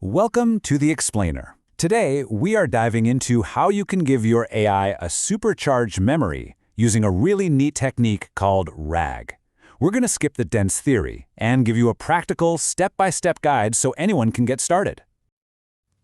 Welcome to the Explainer. Today, we are diving into how you can give your AI a supercharged memory using a really neat technique called RAG. We're going to skip the dense theory and give you a practical, step-by-step guide so anyone can get started.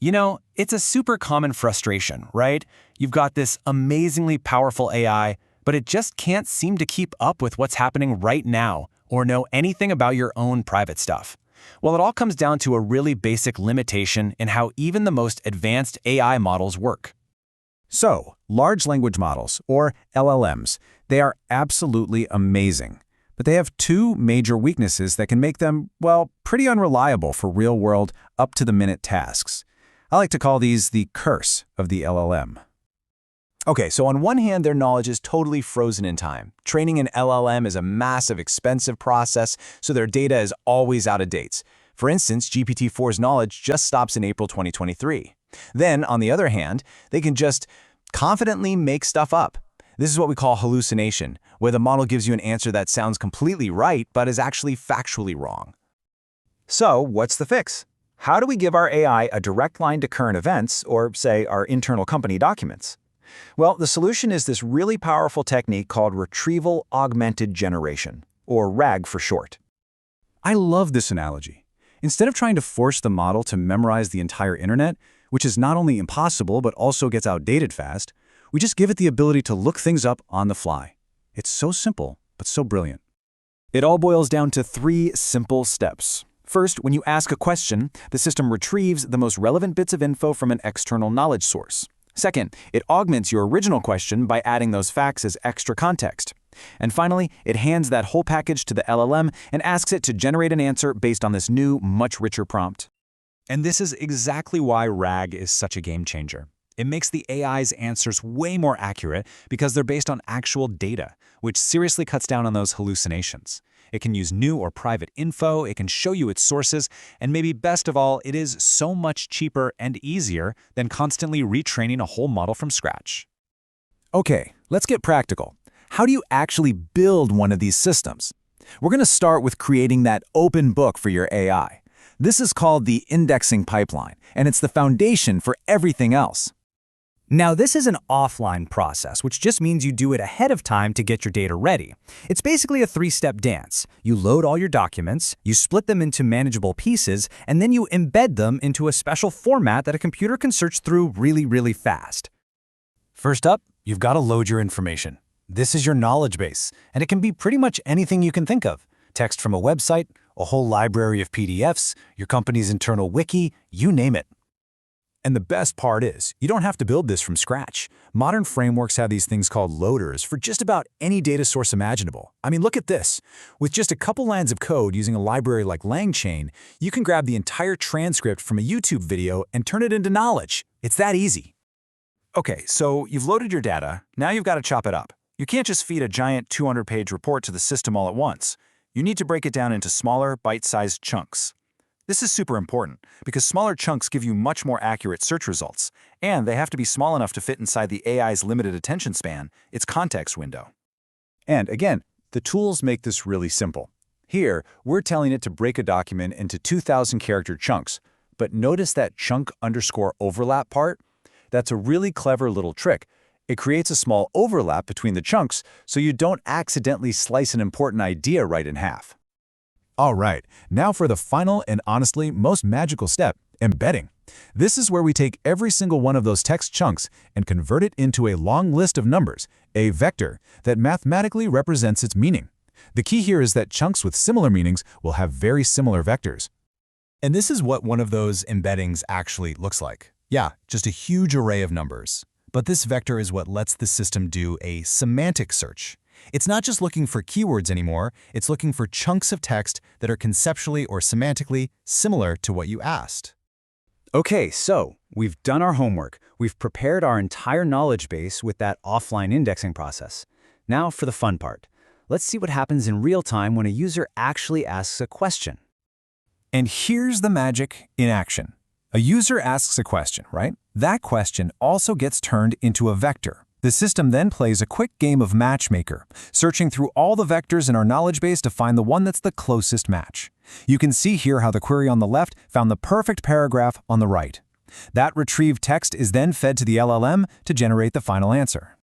You know, it's a super common frustration, right? You've got this amazingly powerful AI, but it just can't seem to keep up with what's happening right now or know anything about your own private stuff. Well, it all comes down to a really basic limitation in how even the most advanced AI models work. So, large language models, or LLMs, they are absolutely amazing. But they have two major weaknesses that can make them, well, pretty unreliable for real-world, up-to-the-minute tasks. I like to call these the curse of the LLM. Okay, so on one hand, their knowledge is totally frozen in time. Training an LLM is a massive, expensive process, so their data is always out of date. For instance, GPT-4's knowledge just stops in April 2023. Then, on the other hand, they can just confidently make stuff up. This is what we call hallucination, where the model gives you an answer that sounds completely right but is actually factually wrong. So, what's the fix? How do we give our AI a direct line to current events, or, say, our internal company documents? Well, the solution is this really powerful technique called Retrieval-Augmented Generation, or RAG for short. I love this analogy. Instead of trying to force the model to memorize the entire internet, which is not only impossible but also gets outdated fast, we just give it the ability to look things up on the fly. It's so simple, but so brilliant. It all boils down to three simple steps. First, when you ask a question, the system retrieves the most relevant bits of info from an external knowledge source. Second, it augments your original question by adding those facts as extra context. And finally, it hands that whole package to the LLM and asks it to generate an answer based on this new, much richer prompt. And this is exactly why RAG is such a game changer. It makes the AI's answers way more accurate because they're based on actual data, which seriously cuts down on those hallucinations. It can use new or private info, it can show you its sources, and maybe best of all, it is so much cheaper and easier than constantly retraining a whole model from scratch. Okay, let's get practical. How do you actually build one of these systems? We're going to start with creating that open book for your AI. This is called the indexing pipeline, and it's the foundation for everything else. Now, this is an offline process, which just means you do it ahead of time to get your data ready. It's basically a three-step dance. You load all your documents, you split them into manageable pieces, and then you embed them into a special format that a computer can search through really fast. First up, you've got to load your information. This is your knowledge base, and it can be pretty much anything you can think of. Text from a website, a whole library of PDFs, your company's internal wiki, you name it. And the best part is, you don't have to build this from scratch. Modern frameworks have these things called loaders for just about any data source imaginable. I mean, look at this. With just a couple lines of code using a library like LangChain, you can grab the entire transcript from a YouTube video and turn it into knowledge. It's that easy. Okay, so you've loaded your data. Now you've got to chop it up. You can't just feed a giant 200-page report to the system all at once. You need to break it down into smaller, bite-sized chunks. This is super important because smaller chunks give you much more accurate search results, and they have to be small enough to fit inside the AI's limited attention span, its context window. And again, the tools make this really simple. Here, we're telling it to break a document into 2,000-character chunks, but notice that chunk underscore overlap part? That's a really clever little trick. It creates a small overlap between the chunks so you don't accidentally slice an important idea right in half. All right, now for the final and honestly most magical step, embedding. This is where we take every single one of those text chunks and convert it into a long list of numbers, a vector, that mathematically represents its meaning. The key here is that chunks with similar meanings will have very similar vectors. And this is what one of those embeddings actually looks like. Yeah, just a huge array of numbers. But this vector is what lets the system do a semantic search. It's not just looking for keywords anymore, it's looking for chunks of text that are conceptually or semantically similar to what you asked. Okay, so we've done our homework. We've prepared our entire knowledge base with that offline indexing process. Now for the fun part. Let's see what happens in real time when a user actually asks a question. And here's the magic in action. A user asks a question, right? That question also gets turned into a vector, The system then plays a quick game of matchmaker, searching through all the vectors in our knowledge base to find the one that's the closest match. You can see here how the query on the left found the perfect paragraph on the right. That retrieved text is then fed to the LLM to generate the final answer.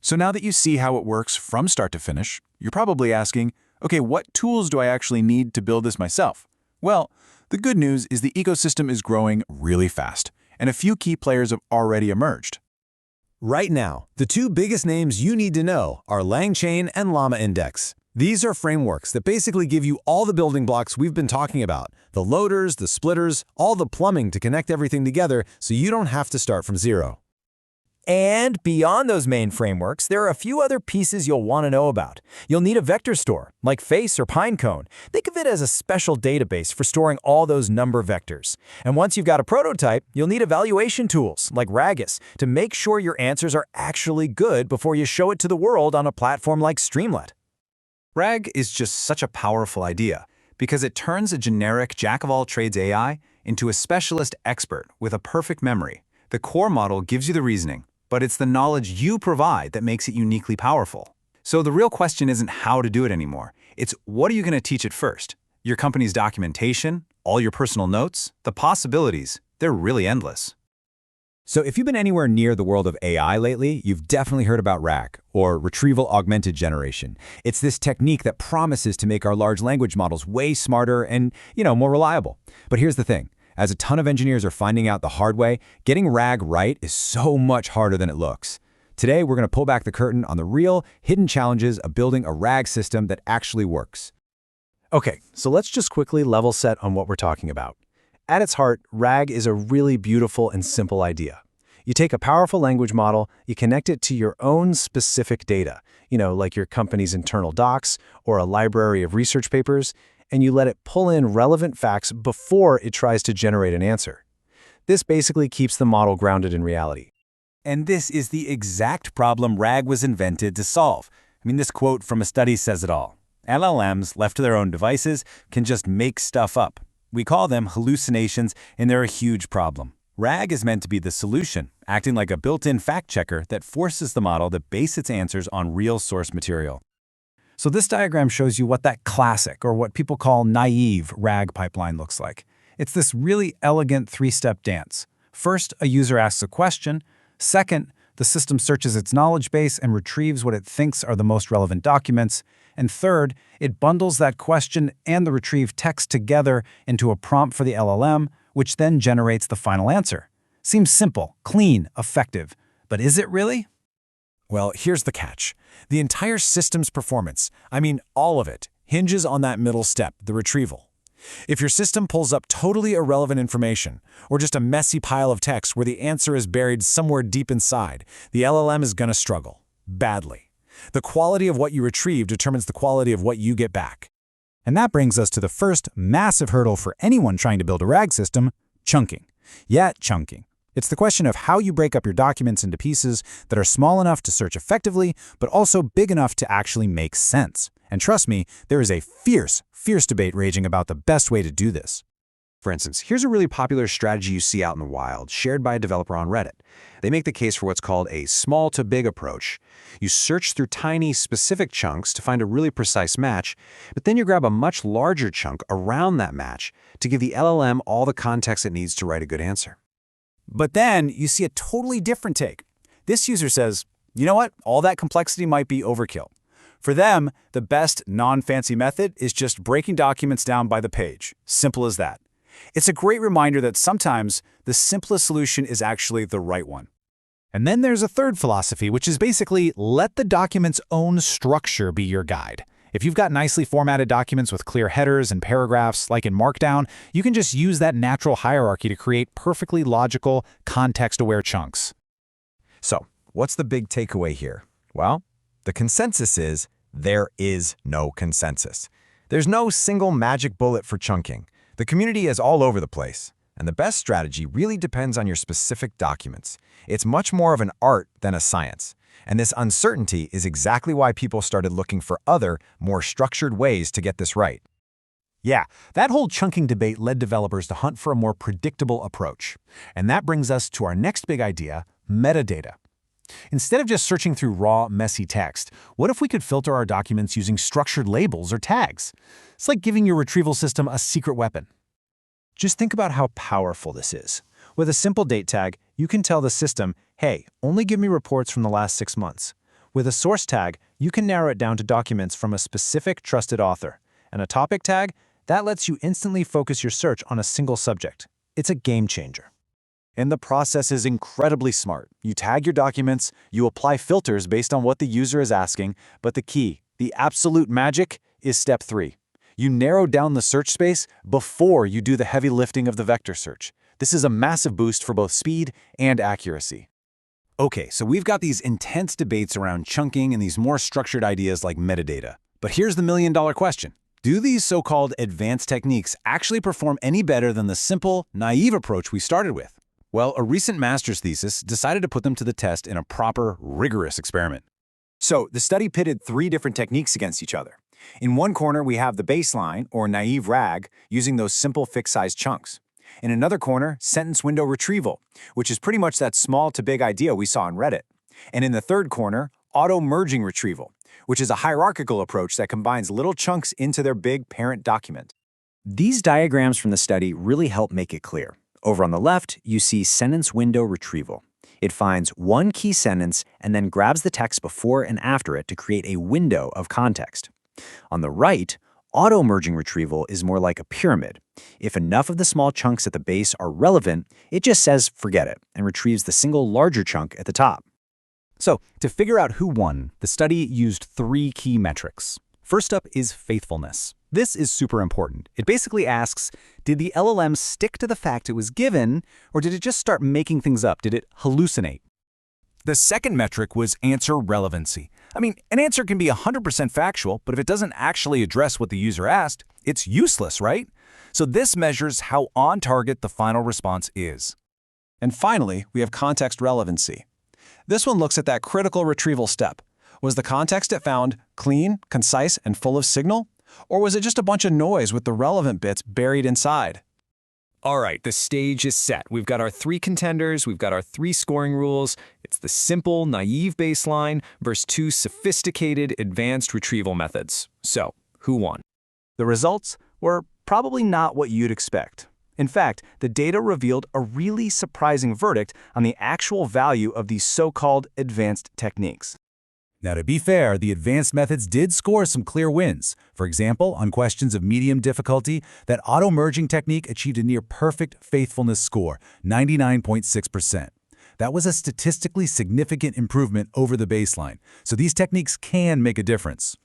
So now that you see how it works from start to finish, you're probably asking, okay, what tools do I actually need to build this myself? Well, the good news is the ecosystem is growing really fast, and a few key players have already emerged. Right now, the two biggest names you need to know are LangChain and LlamaIndex. These are frameworks that basically give you all the building blocks we've been talking about, the loaders, the splitters, all the plumbing to connect everything together so you don't have to start from zero. And beyond those main frameworks, there are a few other pieces you'll want to know about. You'll need a vector store, like Face or Pinecone. Think of it as a special database for storing all those number vectors. And once you've got a prototype, you'll need evaluation tools, like Ragus, to make sure your answers are actually good before you show it to the world on a platform like Streamlit. RAG is just such a powerful idea because it turns a generic jack-of-all-trades AI into a specialist expert with a perfect memory. The core model gives you the reasoning, but it's the knowledge you provide that makes it uniquely powerful. So the real question isn't how to do it anymore. It's what are you going to teach it first? Your company's documentation, all your personal notes, the possibilities, they're really endless. So if you've been anywhere near the world of AI lately, you've definitely heard about RAG, or Retrieval-Augmented Generation. It's this technique that promises to make our large language models way smarter and, more reliable. But here's the thing. As a ton of engineers are finding out the hard way, getting RAG right is so much harder than it looks. Today, we're going to pull back the curtain on the real, hidden challenges of building a RAG system that actually works. Okay, so let's just quickly level set on what we're talking about. At its heart, RAG is a really beautiful and simple idea. You take a powerful language model, you connect it to your own specific data, like your company's internal docs or a library of research papers, and you let it pull in relevant facts before it tries to generate an answer. This basically keeps the model grounded in reality. And this is the exact problem RAG was invented to solve. This quote from a study says it all. LLMs, left to their own devices, can just make stuff up. We call them hallucinations, and they're a huge problem. RAG is meant to be the solution, acting like a built-in fact-checker that forces the model to base its answers on real source material. So this diagram shows you what that classic, or what people call naive, RAG pipeline looks like. It's this really elegant three-step dance. First, a user asks a question. Second, the system searches its knowledge base and retrieves what it thinks are the most relevant documents. And third, it bundles that question and the retrieved text together into a prompt for the LLM, which then generates the final answer. Seems simple, clean, effective. But is it really? Well, here's the catch. The entire system's performance, all of it, hinges on that middle step, the retrieval. If your system pulls up totally irrelevant information, or just a messy pile of text where the answer is buried somewhere deep inside, the LLM is going to struggle, badly. The quality of what you retrieve determines the quality of what you get back. And that brings us to the first massive hurdle for anyone trying to build a RAG system, chunking. Yeah, chunking. It's the question of how you break up your documents into pieces that are small enough to search effectively, but also big enough to actually make sense. And trust me, there is a fierce debate raging about the best way to do this. For instance, here's a really popular strategy you see out in the wild, shared by a developer on Reddit. They make the case for what's called a small to big approach. You search through tiny, specific chunks to find a really precise match, but then you grab a much larger chunk around that match to give the LLM all the context it needs to write a good answer. But then you see a totally different take. This user says, you know what? All that complexity might be overkill. For them, the best non-fancy method is just breaking documents down by the page. Simple as that. It's a great reminder that sometimes the simplest solution is actually the right one. And then there's a third philosophy, which is basically let the document's own structure be your guide. If you've got nicely formatted documents with clear headers and paragraphs, like in Markdown, you can just use that natural hierarchy to create perfectly logical, context-aware chunks. So, what's the big takeaway here? Well, the consensus is there is no consensus. There's no single magic bullet for chunking. The community is all over the place, and the best strategy really depends on your specific documents. It's much more of an art than a science. And this uncertainty is exactly why people started looking for other, more structured ways to get this right. Yeah, that whole chunking debate led developers to hunt for a more predictable approach. And that brings us to our next big idea, metadata. Instead of just searching through raw, messy text, what if we could filter our documents using structured labels or tags? It's like giving your retrieval system a secret weapon. Just think about how powerful this is. With a simple date tag, you can tell the system, hey, only give me reports from the last 6 months. With a source tag, you can narrow it down to documents from a specific trusted author. And a topic tag, that lets you instantly focus your search on a single subject. It's a game changer. And the process is incredibly smart. You tag your documents, you apply filters based on what the user is asking, but the key, the absolute magic, is step 3. You narrow down the search space before you do the heavy lifting of the vector search. This is a massive boost for both speed and accuracy. Okay, so we've got these intense debates around chunking and these more structured ideas like metadata. But here's the million-dollar question. Do these so-called advanced techniques actually perform any better than the simple, naive approach we started with? Well, a recent master's thesis decided to put them to the test in a proper, rigorous experiment. So, the study pitted 3 different techniques against each other. In one corner, we have the baseline, or naive RAG, using those simple fixed-size chunks. In another corner, sentence window retrieval, which is pretty much that small to big idea we saw in Reddit. And in the third corner, auto-merging retrieval, which is a hierarchical approach that combines little chunks into their big parent document. These diagrams from the study really help make it clear. Over on the left, you see sentence window retrieval. It finds one key sentence and then grabs the text before and after it to create a window of context. On the right, auto-merging retrieval is more like a pyramid. If enough of the small chunks at the base are relevant, it just says forget it and retrieves the single larger chunk at the top. So, to figure out who won, the study used 3 key metrics. First up is faithfulness. This is super important. It basically asks, did the LLM stick to the fact it was given, or did it just start making things up? Did it hallucinate? The second metric was answer relevancy. I mean, an answer can be 100% factual, but if it doesn't actually address what the user asked, it's useless, right? So this measures how on target the final response is. And finally, we have context relevancy. This one looks at that critical retrieval step. Was the context it found clean, concise, and full of signal? Or was it just a bunch of noise with the relevant bits buried inside? All right, the stage is set. We've got our 3 contenders, we've got our 3 scoring rules. It's the simple, naive baseline versus 2 sophisticated, advanced retrieval methods. So, who won? The results were probably not what you'd expect. In fact, the data revealed a really surprising verdict on the actual value of these so-called advanced techniques. Now, to be fair, the advanced methods did score some clear wins. For example, on questions of medium difficulty, that auto-merging technique achieved a near-perfect faithfulness score, 99.6%. That was a statistically significant improvement over the baseline, so these techniques can make a difference.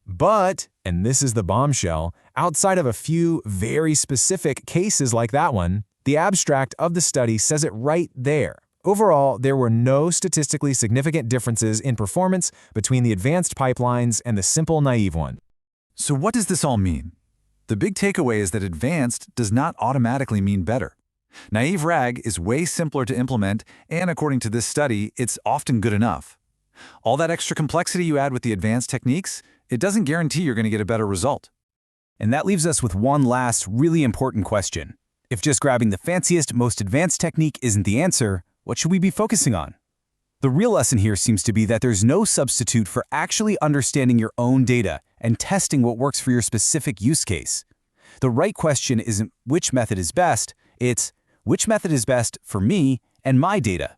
But, and this is the bombshell, outside of a few very specific cases like that one, the abstract of the study says it right there. Overall, there were no statistically significant differences in performance between the advanced pipelines and the simple naive one. So what does this all mean? The big takeaway is that advanced does not automatically mean better. Naive RAG is way simpler to implement, and according to this study, it's often good enough. All that extra complexity you add with the advanced techniques, it doesn't guarantee you're going to get a better result. And that leaves us with one last really important question. If just grabbing the fanciest, most advanced technique isn't the answer, what should we be focusing on? The real lesson here seems to be that there's no substitute for actually understanding your own data and testing what works for your specific use case. The right question isn't which method is best, it's which method is best for me and my data.